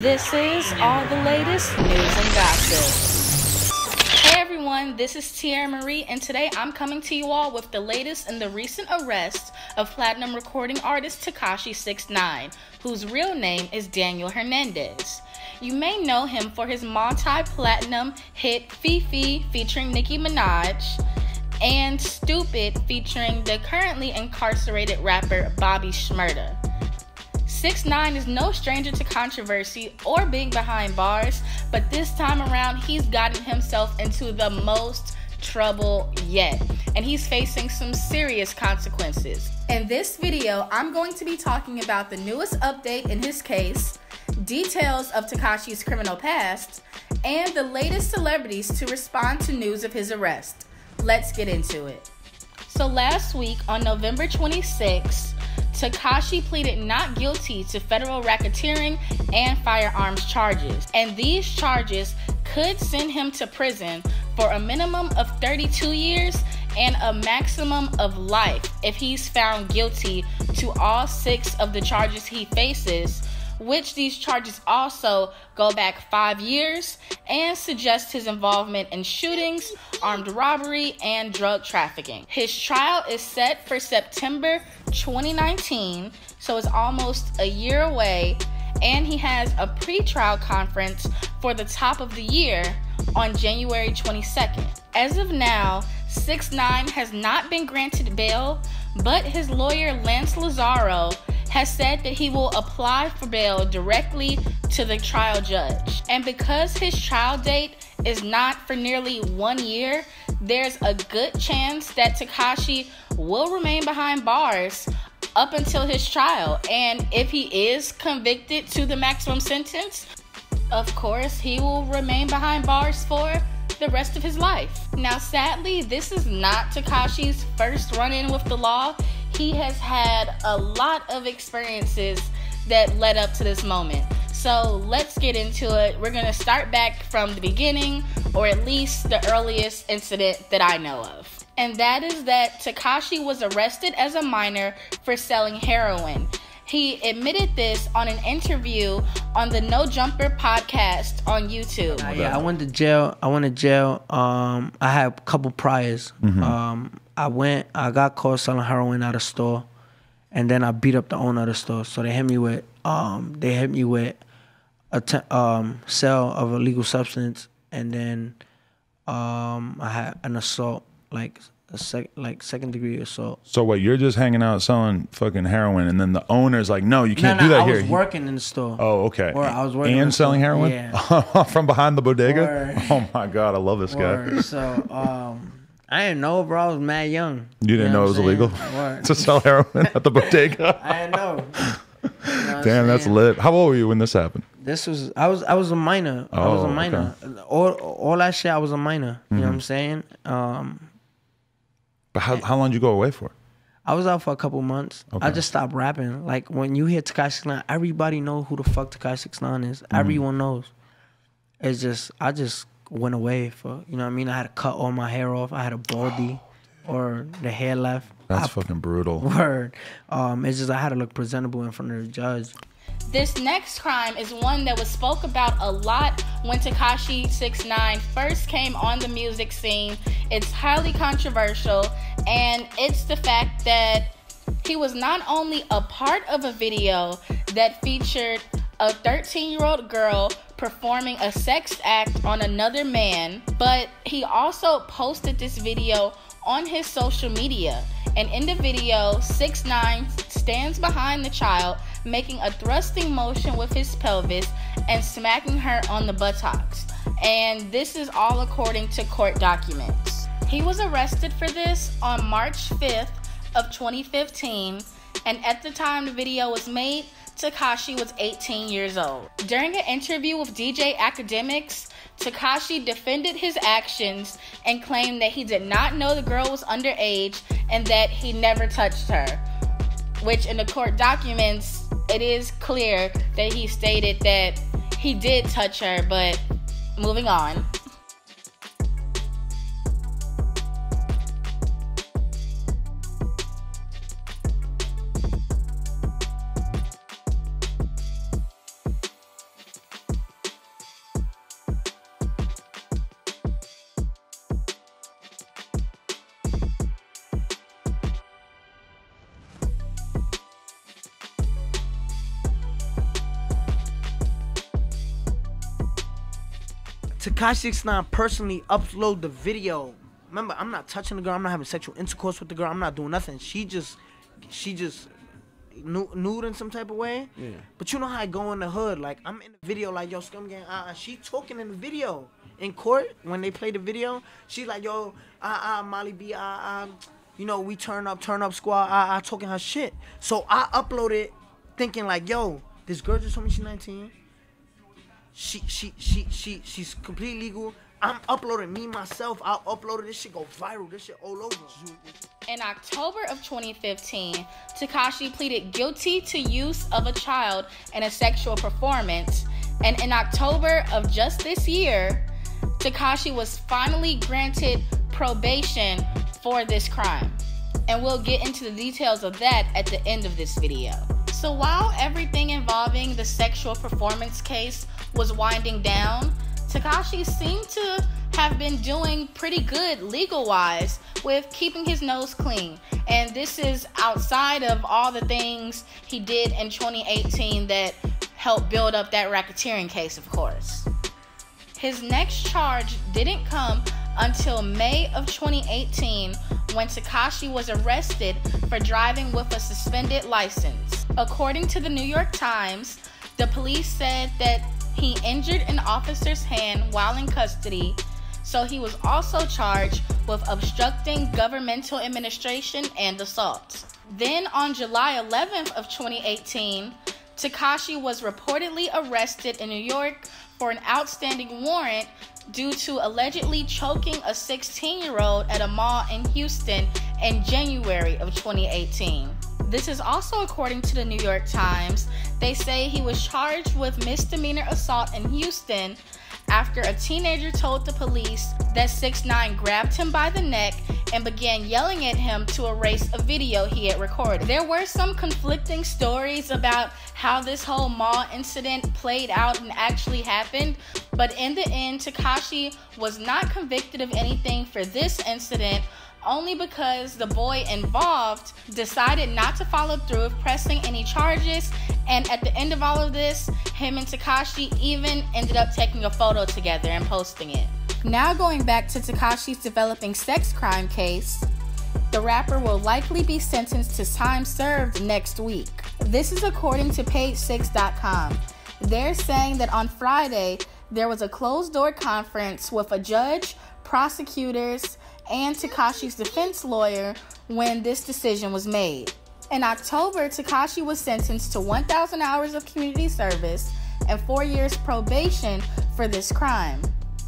This is all the latest news and gossip. Hey everyone, this is Tiara Marie, and today I'm coming to you all with the latest in the recent arrest of platinum recording artist Tekashi 6ix9ine, whose real name is Daniel Hernandez. You may know him for his multi-platinum hit Fefe featuring Nicki Minaj and Stoopid featuring the currently incarcerated rapper Bobby Shmurda. 6ix9ine is no stranger to controversy or being behind bars, but this time around he's gotten himself into the most trouble yet, and he's facing some serious consequences. In this video, I'm going to be talking about the newest update in his case, details of Tekashi's criminal past, and the latest celebrities to respond to news of his arrest. Let's get into it. So last week on November 26th, Tekashi pleaded not guilty to federal racketeering and firearms charges, and these charges could send him to prison for a minimum of 32 years and a maximum of life if he's found guilty to all 6 of the charges he faces, which these charges also go back 5 years and suggest his involvement in shootings, armed robbery, and drug trafficking. His trial is set for September 2019, so it's almost a year away, and he has a pre-trial conference for the top of the year on January 22nd. As of now, 6ix9ine has not been granted bail, but his lawyer Lance Lazaro has said that he will apply for bail directly to the trial judge. And because his trial date is not for nearly 1 year, there's a good chance that Tekashi will remain behind bars up until his trial. And if he is convicted to the maximum sentence, of course, he will remain behind bars for the rest of his life. Now, sadly, this is not Tekashi's first run-in with the law. He has had a lot of experiences that led up to this moment. So let's get into it. We're gonna start back from the beginning, or at least the earliest incident that I know of. And that is that Tekashi was arrested as a minor for selling heroin. He admitted this on an interview on the No Jumper podcast on YouTube. Yeah, I went to jail. I had a couple priors. I got caught selling heroin at a store, and then I beat up the owner of the store. So they hit me with a sale of illegal substance, and then I had an assault, second degree assault. So what? You're just hanging out selling fucking heroin, and then the owner's like, "No, you can't do that here." I was working in the store. Oh, okay. Or I was working and selling heroin. Yeah. From behind the bodega. Word. Oh my god, I love this guy. So I didn't know, bro. I was mad young. You didn't know it was illegal to sell heroin at the bodega? I didn't know. Damn, that's lit. How old were you when this happened? I was a minor. I was a minor. Okay. All that shit, I was a minor. You know what I'm saying? But how long did you go away for? I was out for a couple months. Okay. I just stopped rapping. Like, when you hear Tekashi 6ix9ine, everybody knows who the fuck Tekashi 6ix9ine is. Everyone knows. It's just, I just went away for, you know what I mean? I had to cut all my hair off. I had a baldy or the hair left. That's fucking brutal. Word. It's just I had to look presentable in front of the judge. This next crime is one that was spoke about a lot when Tekashi 6ix9ine first came on the music scene. It's highly controversial, and it's the fact that he was not only a part of a video that featured a 13-year-old girl performing a sex act on another man, but he also posted this video on his social media. And in the video, 6ix9ine stands behind the child, making a thrusting motion with his pelvis and smacking her on the buttocks. And this is all according to court documents. He was arrested for this on March 5th of 2015, and at the time the video was made, Tekashi was 18 years old. During an interview with DJ Akademics, Tekashi defended his actions and claimed that he did not know the girl was underage and that he never touched her. Which in the court documents, it is clear that he stated that he did touch her, but moving on. Tekashi 6ix9ine personally upload the video. Remember, I'm not touching the girl. I'm not having sexual intercourse with the girl. I'm not doing nothing. She just nude in some type of way. Yeah. But you know how I go in the hood. Like, I'm in the video like, yo, Scum Gang, she talking in the video. In court, when they play the video, she like, yo, Molly B, you know, we turn up squad, talking her shit. So I uploaded thinking like, yo, this girl just told me she's 19. She's completely legal. I'm uploading me myself. I'll upload it. This shit go viral. This shit all over. In October of 2015, Tekashi pleaded guilty to use of a child in a sexual performance. And in October of just this year, Tekashi was finally granted probation for this crime. And we'll get into the details of that at the end of this video. So while everything involving the sexual performance case was winding down, Tekashi seemed to have been doing pretty good legal-wise with keeping his nose clean. And this is outside of all the things he did in 2018 that helped build up that racketeering case, of course. His next charge didn't come until May of 2018 when Tekashi was arrested for driving with a suspended license. According to the New York Times, the police said that he injured an officer's hand while in custody, so he was also charged with obstructing governmental administration and assault. Then on July 11th of 2018, Tekashi was reportedly arrested in New York for an outstanding warrant due to allegedly choking a 16-year-old at a mall in Houston in January of 2018. This is also according to the New York Times. They say he was charged with misdemeanor assault in Houston after a teenager told the police that 6ix9ine grabbed him by the neck and began yelling at him to erase a video he had recorded. There were some conflicting stories about how this whole mall incident played out and actually happened, but in the end, Tekashi was not convicted of anything for this incident, only because the boy involved decided not to follow through with pressing any charges, and at the end of all of this, him and Tekashi even ended up taking a photo together and posting it. Now going back to Tekashi's developing sex crime case, the rapper will likely be sentenced to time served next week. This is according to page6.com. They're saying that on Friday, there was a closed-door conference with a judge, prosecutors, and Tekashi's defense lawyer when this decision was made. In October, Tekashi was sentenced to 1,000 hours of community service and 4 years probation for this crime.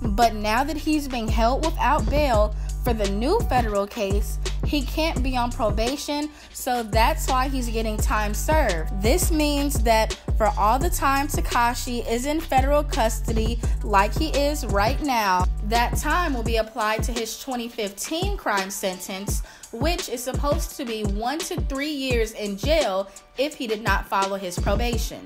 But now that he's being held without bail for the new federal case, he can't be on probation, so that's why he's getting time served. This means that for all the time Tekashi is in federal custody like he is right now, that time will be applied to his 2015 crime sentence, which is supposed to be 1 to 3 years in jail if he did not follow his probation.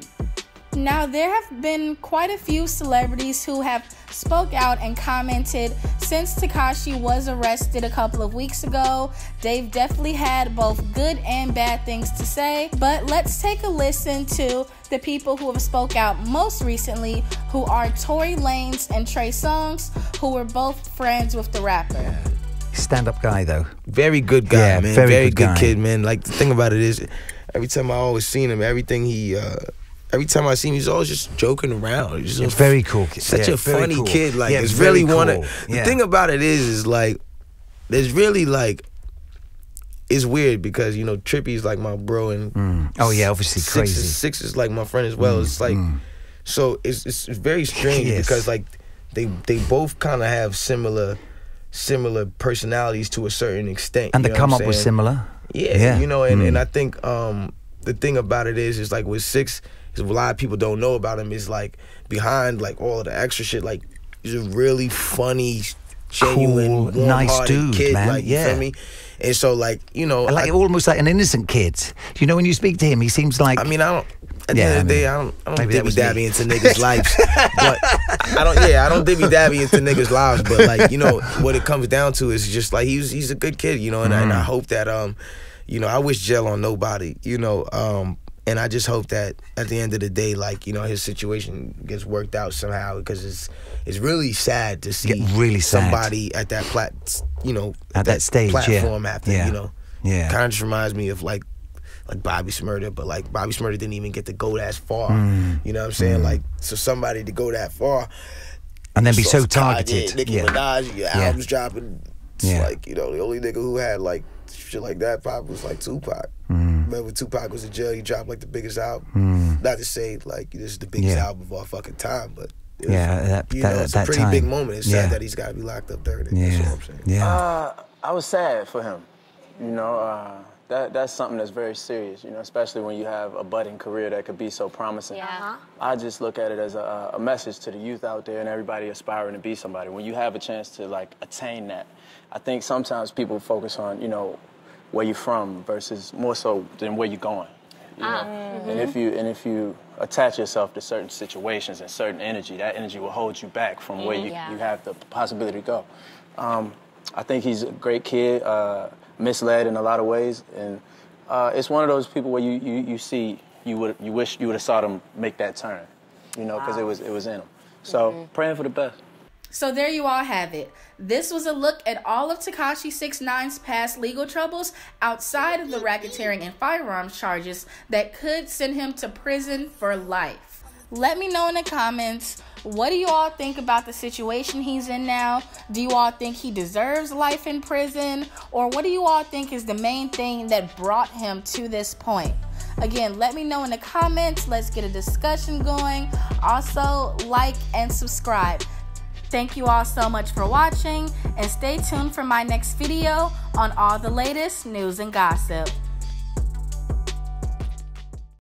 Now, there have been quite a few celebrities who have spoke out and commented since Tekashi was arrested a couple of weeks ago. They've definitely had both good and bad things to say, but let's take a listen to the people who have spoke out most recently, who are Torey Lanez and Trey Songz, who were both friends with the rapper. Stand-up guy, though. Very good guy, yeah, man. Very good kid, man. Like, the thing about it is, every time I always seen him, every time I see him, he's always just joking around. He's just very cool kid. Such a funny kid. Like, it's really cool. The thing about it is like, there's really like, it's weird because, you know, Trippy's like my bro and oh yeah, obviously crazy. Six is like my friend as well. It's like, so it's very strange because like they both kind of have similar personalities to a certain extent. And the come up was similar. Yeah, you know, and I think the thing about it is like with Six, is a lot of people don't know about him is like behind like all the extra shit, like he's a really funny, genuine, cool, nice dude, kid, man. like, you feel me? And so like, you know, like almost like an innocent kid. You know, when you speak to him, he seems like, I mean, I don't. At the end of the day, I don't dibby dabby into niggas' lives, but I don't dibby dabby into niggas' lives. But like, you know, what it comes down to is just like he's a good kid, you know, and I hope that you know, I wish jail on nobody, you know, And I just hope that at the end of the day, like, you know, his situation gets worked out somehow, because it's really sad to see somebody at that at that stage platform after, you know. Yeah. Kind of just reminds me of like Bobby Shmurda, but like Bobby Shmurda didn't even get to go that far. You know what I'm saying? Like, so somebody to go that far and then be so targeted. Nicki Minaj, your albums dropping. It's like, you know, the only nigga who had like shit like that pop was like Tupac. Remember Tupac was in jail, he dropped like the biggest album. Not to say like this is the biggest album of our fucking time, but it was, it's a pretty big moment. It's sad that he's got to be locked up there. That's what I'm saying. I was sad for him. You know, that's something that's very serious, you know, especially when you have a budding career that could be so promising. I just look at it as a message to the youth out there and everybody aspiring to be somebody. When you have a chance to like attain that, I think sometimes people focus on, you know, where you're from versus more so than where you're going. You know? And if you attach yourself to certain situations and certain energy, that energy will hold you back from where you have the possibility to go. I think he's a great kid, misled in a lot of ways, and it's one of those people where you wish you would have saw them make that turn, you know, because it was in them. So praying for the best. So there you all have it. This was a look at all of Tekashi 6ix9ine's past legal troubles outside of the racketeering and firearms charges that could send him to prison for life. Let me know in the comments, what do you all think about the situation he's in now? Do you all think he deserves life in prison? Or what do you all think is the main thing that brought him to this point? Again, let me know in the comments. Let's get a discussion going. Also, like and subscribe. Thank you all so much for watching, and stay tuned for my next video on all the latest news and gossip.